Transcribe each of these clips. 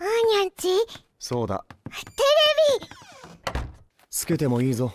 アーニャンチそうだ。テレビつけてもいいぞ。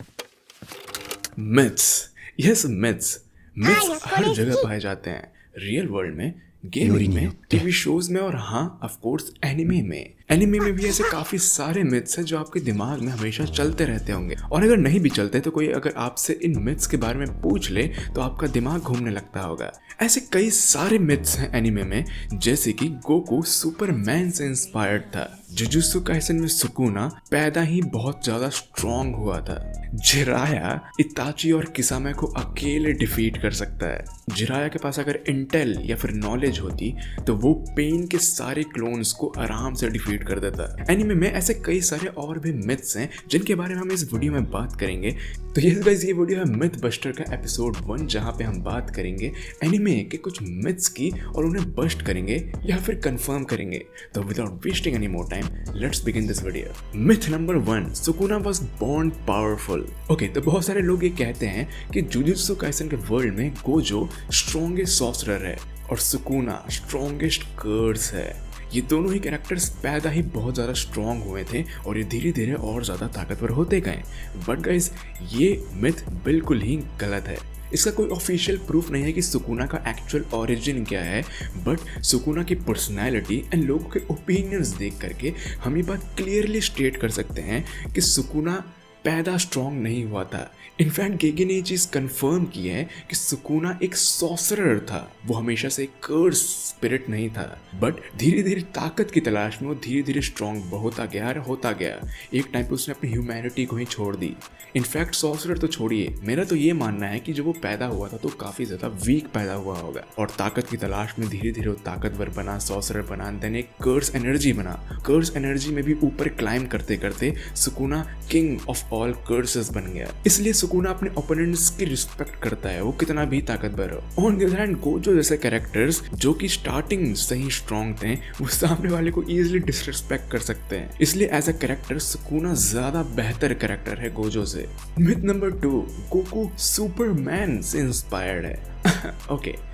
myths, yes myths myths ये हर college जगह की- पाए जाते हैं, रियल वर्ल्ड में, योरी गेमिंग नहीं में, होते। टीवी शोज में और हाँ ऑफ कोर्स एनिमे में। एनिमे में भी ऐसे काफी सारे मिथ्स हैं जो आपके दिमाग में हमेशा चलते रहते होंगे, और अगर नहीं भी चलते तो कोई अगर आपसे इन मिथ्स के बारे में पूछ ले तो आपका दिमाग घूमने लगता होगा। ऐसे कई सारे मिथ्स हैं एनिमे में, जैसे कि गोकू सुपरमैन से इंस्पायर्ड था, जुजुत्सु काइसेन में सुकुना पैदा ही बहुत ज्यादा स्ट्रॉन्ग हुआ था, जिराया इताची और किसामे को अकेले डिफीट कर सकता है, जिराया के पास अगर इंटेल या फिर नॉलेज होती तो वो पेन के सारे क्लोन्स को आराम से डिफीट कर देता। एनिमे में ऐसे कई सारे और भी मिथ्स हैं जिनके बारे में हम इस वीडियो में बात करेंगे। तो यस गाइस, ये वीडियो है मिथ बस्टर का एपिसोड 1, जहां पे हम बात करेंगे एनिमे के कुछ मिथ्स की और उन्हें बस्ट करेंगे या फिर कंफर्म करेंगे। तो without wasting any more time, let's begin this video. Myth number 1, Sukuna was born powerful. Okay, तो बहुत सारे लोग ये कहते हैं कि जुजुत्सु काइसेन के वर्ल्ड में गोजो स्ट्रॉन्गेस्ट सॉर्सरर है और सुकुना स्ट्रॉन्गेस्ट कर्स है। ये दोनों ही कैरेक्टर्स पैदा ही बहुत ज़्यादा स्ट्रॉन्ग हुए थे और ये धीरे धीरे और ज़्यादा ताकतवर होते गए। बट गाइस, ये मिथ बिल्कुल ही गलत है। इसका कोई ऑफिशियल प्रूफ नहीं है कि सुकुना का एक्चुअल ओरिजिन क्या है, बट सुकुना की पर्सनैलिटी एंड लोगों के ओपिनियंस देख करके हम ये बात क्लियरली स्टेट कर सकते हैं कि सुकुना पैदा स्ट्रॉन्ग नहीं हुआ था। इनफैक्ट गेगे ने ये चीज़ कंफर्म की है कि सुकुना एक सॉर्सरर था, वो हमेशा से एक कर्स स्पिरिट नहीं था, बट धीरे धीरे ताकत की तलाश में वो धीरे धीरे स्ट्रॉन्ग होता गया। एक टाइम पे उसने अपनी ह्यूमैनिटी को ही छोड़ दी। इनफैक्ट सॉर्सरर तो छोड़िए, मेरा तो ये मानना है कि जब वो पैदा हुआ था तो काफ़ी ज़्यादा वीक पैदा हुआ होगा और ताकत की तलाश में धीरे धीरे वो ताकतवर बना, सॉर्सरर बना, देन एक कर्स एनर्जी बना। कर्स एनर्जी में भी ऊपर क्लाइम करते करते Sukuna king of all curses बन गया। इसलिए सुकुना अपने ओपोनेंट्स की रिस्पेक्ट करता है, वो कितना भी ताकतवर हो। On the other hand, Gojo जैसे कैरेक्टर्स जो कि स्टार्टिंग से ही स्ट्रॉन्ग थे, वो सामने वाले को इजीली डिसरिस्पेक्ट कर सकते हैं। इसलिए एज अ कैरेक्टर सुकुना ज्यादा बेहतर कैरेक्टर है गोजो से। मिथ नंबर 2, गोकू सुपरमैन से इंस्पायर्ड है।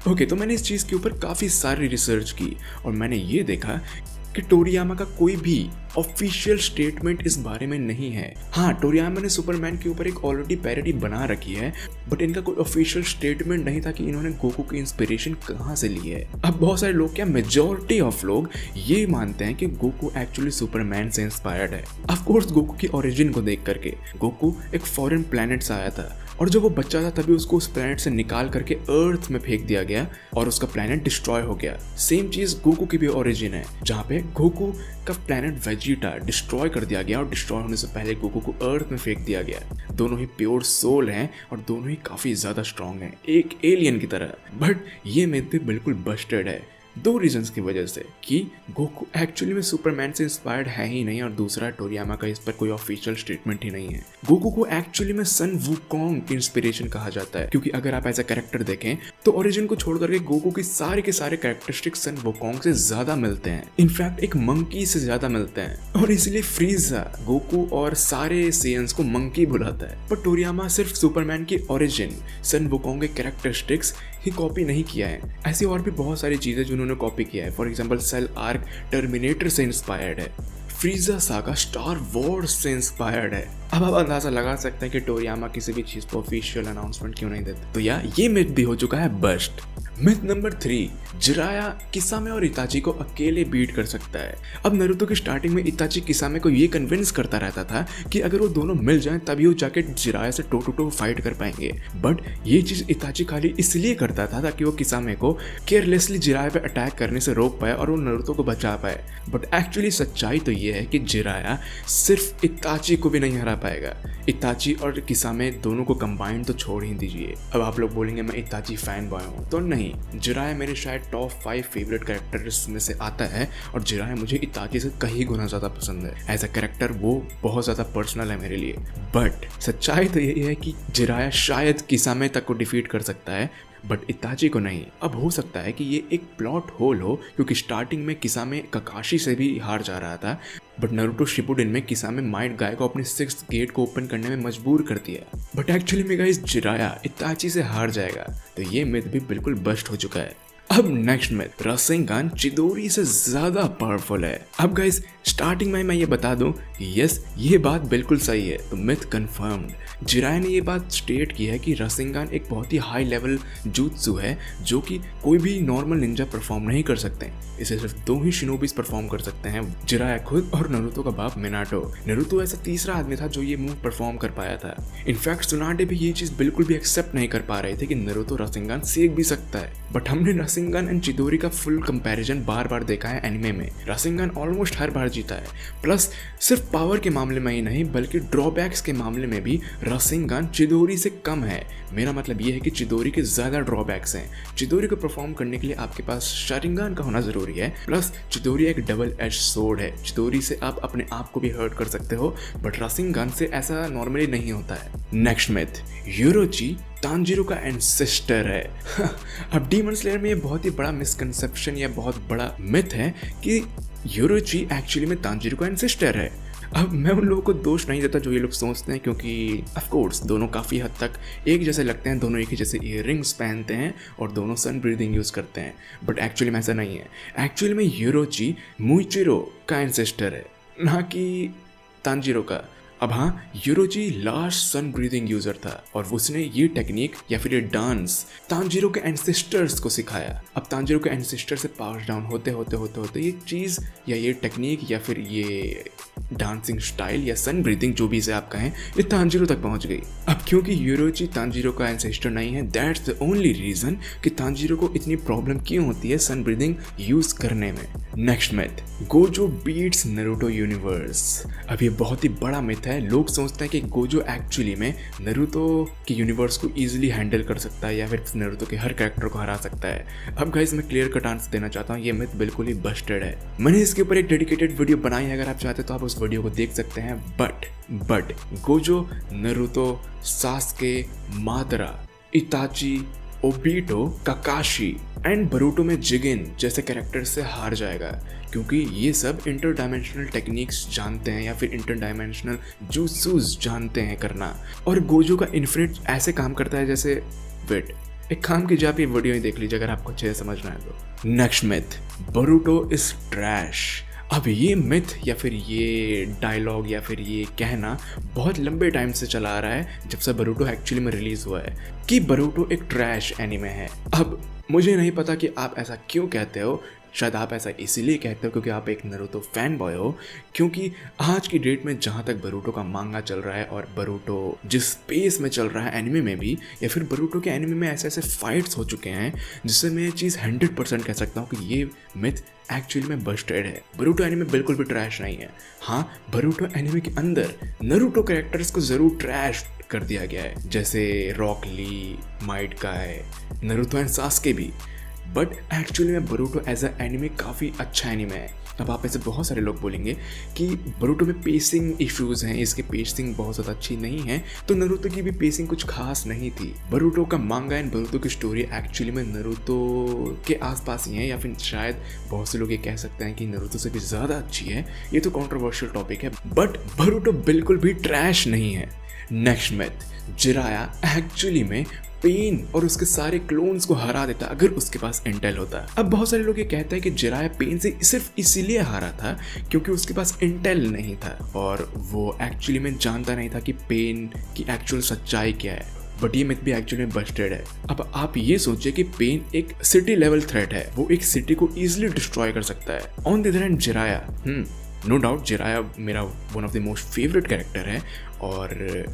ओके, तो मैंने इस चीज के ऊपर काफी सारी रिसर्च की और मैंने ये देखा कि टोरियामा का कोई भी ऑफिशियल स्टेटमेंट इस बारे में नहीं है। हाँ, टोरियामा ने सुपरमैन के ऊपर एक ऑलरेडी पैरोडी बना रखी है, बट इनका कोई ऑफिशियल स्टेटमेंट नहीं था कि इन्होंने गोकू की इंस्पिरेशन कहाँ से ली है। अब बहुत सारे लोग, क्या मेजॉरिटी ऑफ लोग ये मानते हैं कि गोकू एक्चुअली सुपरमैन से इंस्पायर्ड है। ऑफ कोर्स गोकू की ओरिजिन को देख करके, गोकू एक फॉरेन प्लैनेट से आया था और जब वो बच्चा था तभी उसको उस प्लैनेट से निकाल करके अर्थ में फेंक दिया गया और उसका प्लैनेट डिस्ट्रॉय हो गया। सेम चीज गोकू की भी ओरिजिन है, जहाँ पे गोकू का प्लैनेट वेजिटा डिस्ट्रॉय कर दिया गया और डिस्ट्रॉय होने से पहले गोकू को अर्थ में फेंक दिया गया। दोनों ही प्योर सोल हैं और दोनों ही काफी ज्यादा स्ट्रॉन्ग हैं, एक एलियन की तरह। बट ये मिथ भी बिल्कुल बस्टेड है, 2 रीजंस की वजह से, कि गोकू एक्चुअली में सुपरमैन से इंस्पायर्ड है ही नहीं और दूसरा टोरियामा का इस पर कोई ऑफिशियल स्टेटमेंट ही नहीं है। गोकू को एक्चुअली में सन वुकोंग की इंस्पिरेशन कहा जाता है, क्योंकि अगर आप ऐसा कैरेक्टर देखें तो ओरिजिन को छोड़ करके गोकू की सारे के सारे कैरेक्टरिस्टिक सन वुकोंग से ज्यादा मिलते हैं, इनफैक्ट एक मंकी से ज्यादा मिलते हैं, और इसलिए फ्रीजा गोकू और सारे सेयंस को मंकी बुलाता है। पर टोरियामा सिर्फ सुपरमैन की ओरिजिन सन वुकोंग के कैरेक्टरिस्टिक्स ही कॉपी नहीं किया है, ऐसी और भी बहुत सारी चीजें जो उन्होंने कॉपी किया है। For example, Cell arc Terminator से इंस्पायर्ड है, फ्रीजा सागा स्टार वॉर्स से इंस्पायर्ड है। अब आप अंदाजा लगा सकते हैं कि टोरियामा किसी भी चीज पर ऑफिशियल अनाउंसमेंट क्यों नहीं देते। तो ये मिथ भी हो चुका है बस्ट। मिथ नंबर 3, जिराया किसामे और इताची को अकेले बीट कर सकता है। अब नारुतो की स्टार्टिंग में इताची किसामे को ये कन्विंस करता रहता था कि अगर वो दोनों मिल जाएं तभी वो जाके जिराया से टो टू टो फाइट कर पाएंगे, बट ये चीज इताची खाली इसलिए करता था ताकि वो किसामे को केयरलेसली जिराया पे अटैक करने से रोक पाए और वो नारुतो को बचा पाए। बट एक्चुअली सच्चाई तो ये है कि जिराया सिर्फ इताची को भी नहीं हरा पाएगा। इताची और किसामे दोनों को कंबाइंड तो छोड़ ही दीजिए। अब आप लोग बोलेंगे मैं इताची फैन बॉय हूँ, तो नहीं, जिराया मेरे शायद टॉप 5 फेवरेट कैरेक्टर्स में से आता है और जिराया मुझे इताची से कहीं गुना ज़्यादा पसंद है। एज अ कैरेक्टर वो बहुत ज़्यादा पर्सनल है मेरे लिए। बट सच्चाई तो यही है कि जिराया शायद किसामे तक को डिफीट कर सकता है, बट इताची को नहीं। अब हो सकता है कि ये एक प्लॉट होल हो, क्योंकि स्टार्टिंग में किसामे ककाशी से भी हार जा रहा था, बट नारुतो शिपुडेन में किसामे माइट गाय को अपने 6th गेट को ओपन करने में मजबूर कर दिया। बट एक्चुअली में गाइस, जिराया इताची से हार जाएगा। तो ये मिथ भी बिल्कुल बस्ट हो चुका है। अब नेक्स्ट में रासेंगान चिदोरी से ज्यादा पावरफुल है। अब गाइस स्टार्टिंग में मैं ये बता दूं कि यस ये बात बिल्कुल सही है, तो मिथ कंफर्म्ड। जिराया ने ये बात स्टेट की है कि रासेंगान एक बहुत ही हाई लेवल jutsu है जो कि कोई भी नॉर्मल निंजा परफॉर्म नहीं कर सकते। इसे सिर्फ 2 ही शिनोबीज परफॉर्म कर सकते हैं, जिराया खुद और नारुतो का बाप मिनाटो। नारुतो ऐसा तीसरा आदमी था जो ये मूव परफॉर्म कर पाया था। इनफैक्ट सुनाडे भी ये चीज बिल्कुल भी एक्सेप्ट नहीं कर पा रहे थे कि नारुतो रासेंगान सीख भी सकता है। बट हमने रासेंगान एंड चिदोरी का फुल कंपैरिजन बार बार देखा है एनिमे में। रासेंगान ऑलमोस्ट हर बार जीता है। प्लस सिर्फ पावर के मामले में ही नहीं बल्कि ड्रॉबैक्स के मामले में भी रासेंगान चिदोरी से कम है। मेरा मतलब ये है कि चिदोरी के ज्यादा ड्रॉबैक्स हैं। चिदोरी को परफॉर्म करने के लिए आपके पास शारिंगान का होना जरूरी है। प्लस चिदोरी एक डबल एज सोर्ड है। चिदोरी से आप अपने आप को भी हर्ट कर सकते हो, बट रासेंगान से ऐसा नॉर्मली नहीं होता है। नेक्स्ट मिथ, योरोची तांजीरो का एंसेस्टर है। अब डीमन स्लेयर में ये बहुत ही बड़ा मिसकंसेप्शन या बहुत बड़ा मिथ है कि योरोची एक्चुअली में तांजीरो का एंसेस्टर है। अब मैं उन लोगों को दोष नहीं देता जो ये लोग सोचते हैं, क्योंकि ऑफ कोर्स दोनों काफ़ी हद तक एक जैसे लगते हैं। दोनों एक ही जैसे ईयररिंग्स पहनते हैं और दोनों सन ब्रीदिंग यूज़ करते हैं, बट एक्चुअली में ऐसा नहीं है। एक्चुअली में योरोची मुइचिरो का एंसेस्टर है, ना कि तांजीरो का। अब हाँ, योरोची लास्ट सन ब्रीदिंग यूजर था और उसने ये टेक्निक या फिर ये डांस तांजीरो के एंसेस्टर्स को सिखाया। अब तांजीरो के एंसेस्टर से पास डाउन होते होते ये चीज़ या ये टेक्निक या फिर ये डांसिंग स्टाइल या सन ब्रीदिंग जो भी इसे आप कहें, ये तांजीरो तक पहुंच गई। अब क्योंकि योरोची तांजीरो का एंसेस्टर नहीं है, दैट्स द ओनली रीजन कि तांजीरो को इतनी प्रॉब्लम क्यों होती है सन ब्रीदिंग यूज करने में। Next myth, Gojo beats Naruto universe. अब ये बहुत ही बड़ा मिथ है। लोग सोचते हैं कि गोजो एक्चुअली में नारुतो के यूनिवर्स को इजीली हैंडल कर सकता है या फिर नारुतो के हर कैरेक्टर को हरा सकता है। अब गाइस मैं क्लियर कट आंसर देना चाहता हूँ, ये मिथ बिल्कुल ही बस्टेड है। मैंने इसके ऊपर एक डेडिकेटेड वीडियो बनाई है, अगर आप चाहते तो आप उस वीडियो को देख सकते हैं। But Gojo Naruto, Sasuke, Madara, Itachi, Obito, Kakashi and Boruto में जिगिन जैसे कैरेक्टर से हार जाएगा, क्योंकि ये सब इंटर डायमेंशनल टेक्निक्स जानते हैं या फिर इंटर डायमेंशनल jutsus जानते हैं करना। और गोजो का इन्फिनिट ऐसे काम करता है जैसे वेट, एक काम कीजिए आप ये वीडियो ही देख लीजिए अगर आपको अच्छे से समझना है तो। Next myth, Boruto is trash. अब ये मिथ या फिर ये डायलॉग या फिर ये कहना बहुत लंबे टाइम से चला आ रहा है, जब से बरूटो एक्चुअली में रिलीज हुआ है, कि बरूटो एक ट्रैश एनिमे है। अब मुझे नहीं पता कि आप ऐसा क्यों कहते हो। शायद आप ऐसा इसीलिए कहते हो क्योंकि आप एक नारुतो फैन बॉय हो, क्योंकि आज की डेट में जहाँ तक बरूटो का मांगा चल रहा है और बरूटो जिस स्पेस में चल रहा है एनिमे में भी, या फिर बरूटो के एनिमे में ऐसे ऐसे फाइट्स हो चुके हैं जिससे मैं ये चीज़ 100% कह सकता हूँ कि ये मिथ एक्चुअली में बस्टेड है। बरूटो एनिमे बिल्कुल भी ट्रैश नहीं है। हाँ, बरूटो एनिमे के अंदर नारुतो कैरेक्टर्स को ज़रूर ट्रैश कर दिया गया है, जैसे रॉक ली, माइट काय, नारुतो एंड सास्के भी। बट एक्चुअली में बरूटो एज अ एनिमे काफ़ी अच्छा एनिमे है। अब आप ऐसे बहुत सारे लोग बोलेंगे कि बरूटो में पेसिंग इश्यूज़ हैं, इसके पेसिंग बहुत ज़्यादा अच्छी नहीं है, तो नारुतो की भी पेसिंग कुछ खास नहीं थी। बरूटो का मांगा एंड बरूटो की स्टोरी एक्चुअली में नारुतो के आसपास ही है, या फिर शायद बहुत से लोग ये कह सकते हैं कि नारुतो से भी ज़्यादा अच्छी है। ये तो कॉन्ट्रोवर्शियल टॉपिक है, बट बरूटो बिल्कुल भी ट्रैश नहीं है। नेक्स्ट मिथ, जिराया एक्चुअली में पेन और उसके सारे क्लोन्स को हरा देता अगर उसके पास इंटेल होता। अब बहुत सारे लोग ये कहते हैं कि जिराया पेन से सिर्फ इसीलिए हारा था क्योंकि उसके पास इंटेल नहीं था और वो एक्चुअली में जानता नहीं था कि पेन की एक्चुअल सच्चाई क्या है। बट ये मिथ भी एक्चुअली में बस्टेड है। अब आप ये सोचिए कि पेन एक सिटी लेवल थ्रेट है, वो एक सिटी को इजिली डिस्ट्रॉय कर सकता है। On the other hand Jiraiya, no doubt Jiraiya मेरा one of the most favourite character है और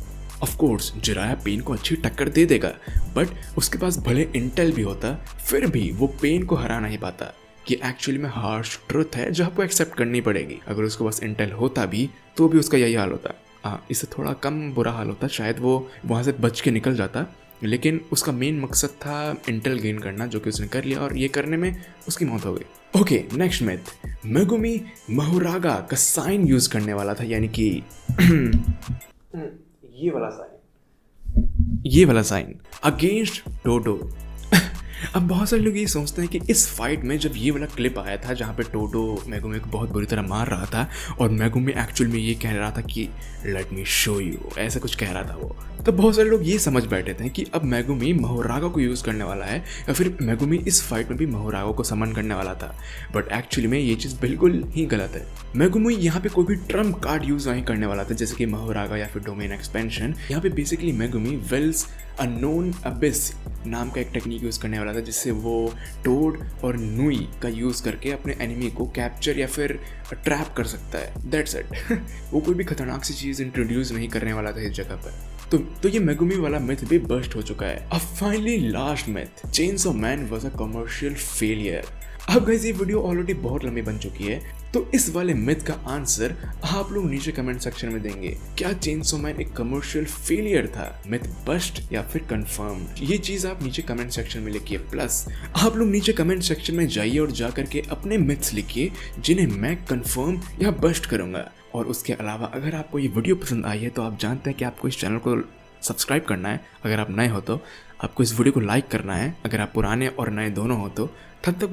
ऑफ कोर्स जिराया पेन को अच्छी टक्कर दे देगा, बट उसके पास भले इंटेल भी होता फिर भी वो पेन को हरा नहीं पाता। ये एक्चुअली में हार्श ट्रुथ है जो आपको एक्सेप्ट करनी पड़ेगी। अगर उसके पास इंटेल होता भी तो भी उसका यही हाल होता। इससे थोड़ा कम बुरा हाल होता, शायद वो वहाँ से बच के निकल जाता, लेकिन उसका मेन मकसद था इंटेल गेन करना, जो कि उसने कर लिया और ये करने में उसकी मौत हो गई। ओके, नेक्स्ट मिथ, मेगुमी माहुरागा का साइन यूज करने वाला था, यानी कि ये वाला साइन अगेंस्ट डोडो। अब बहुत सारे लोग ये सोचते हैं कि इस फाइट में जब ये वाला क्लिप आया था जहाँ पे टोटो मेगुमी को बहुत बुरी तरह मार रहा था और मेगुमी एक्चुअल में ये कह रहा था कि लेट मी शो यू, ऐसा कुछ कह रहा था वो, तो बहुत सारे लोग ये समझ बैठे थे कि अब मेगुमी मोहोरागा को यूज़ करने वाला है या फिर मेगुमी इस फाइट में भी मोहोरागा को समन करने वाला था। बट एक्चुअली में ये चीज़ बिल्कुल ही गलत है। मेगुमी यहाँ पे कोई भी ट्रम्प कार्ड यूज़ नहीं करने वाला था जैसे कि मोहोरागा या फिर डोमेन एक्सपेंशन। यहाँ पे basically Megumi wields unknown abyss नाम का एक टेक्निक यूज़ करने वाला था जिससे वो टोड और नुई का यूज़ करके अपने एनिमी को कैप्चर या फिर ट्रैप कर सकता है। That's it. वो कोई भी खतरनाक सी चीज़ इंट्रोड्यूस नहीं करने वाला था इस जगह पर। तो ये मेगुमी वाला मिथ भी बस्ट हो चुका है। अब finally last myth, chainsaw man was a commercial failure. अब गाइस ये वीडियो ऑलरेडी बहुत लंबी बन चुकी है, तो इस वाले मिथ का आंसर आप लोग नीचे कमेंट सेक्शन में देंगे। क्या चेनसॉ मैन एक कमर्शियल फेलियर था, मिथ बस्ट या फिर कंफर्म? ये चीज आप नीचे कमेंट सेक्शन में लिखिए। प्लस आप लोग नीचे कमेंट सेक्शन में जाइए और जा करके अपने मिथ्स लिखिए जिन्हें मैं कंफर्म या बस्ट करूंगा। और उसके अलावा अगर आपको ये वीडियो पसंद आई है तो आप जानते हैं कि आपको इस चैनल को सब्सक्राइब करना है। अगर आप नए हो तो आपको इस वीडियो को लाइक करना है। अगर आप पुराने और नए दोनों हो तो तब तक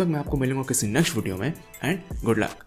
मैं आपको मिलूंगा किसी नेक्स्ट वीडियो में। And good luck.